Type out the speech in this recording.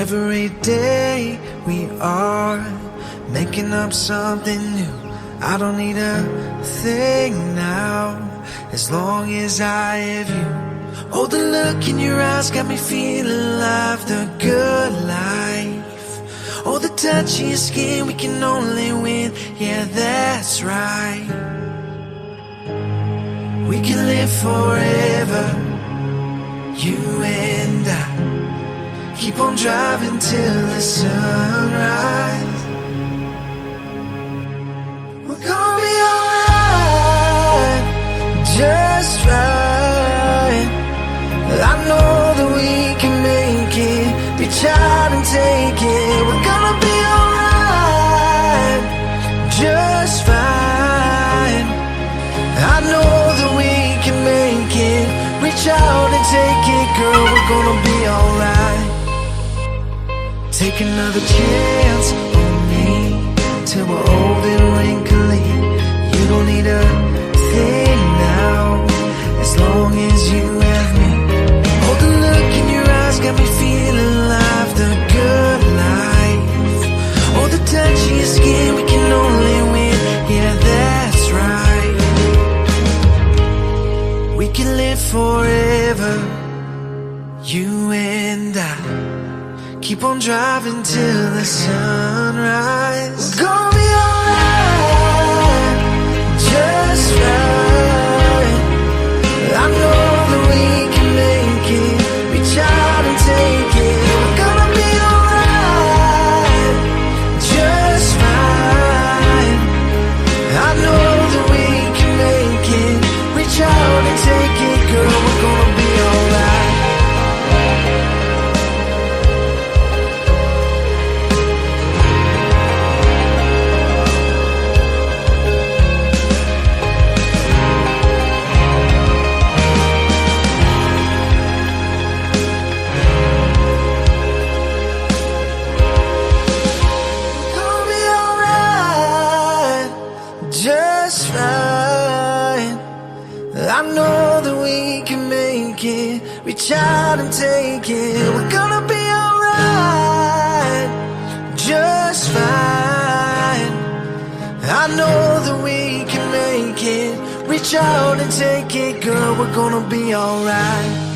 Every day we are making up something new. I don't need a thing now, as long as I have you. Oh, the look in your eyes got me feeling alive, the good life. Oh, the touch of your skin, we can only win, yeah, that's right. We can live forever, you and I. Keep on driving till the sunrise. We're gonna be alright, just right. I know that we can make it, reach out and take it. We're gonna be alright, just fine. I know that we can make it, reach out and take it, girl, we're gonna be alright. Take another chance on me, till we're old and wrinkly. You don't need a thing now, as long as you have me. Oh, the look in your eyes got me feeling alive, the good life. Oh, the touch of your skin, we can only win, yeah, that's right. We can live forever, you and I. Keep on driving till the sunrise. We're gonna be alright, just right. I know that we can make it, reach out and take it. We're gonna be alright, just fine. I know that we can make it, reach out and take it, girl, we're gonna be alright. Just right. I know that we can make it, reach out and take it. We're gonna be alright, just fine. I know that we can make it, reach out and take it, girl, we're gonna be alright.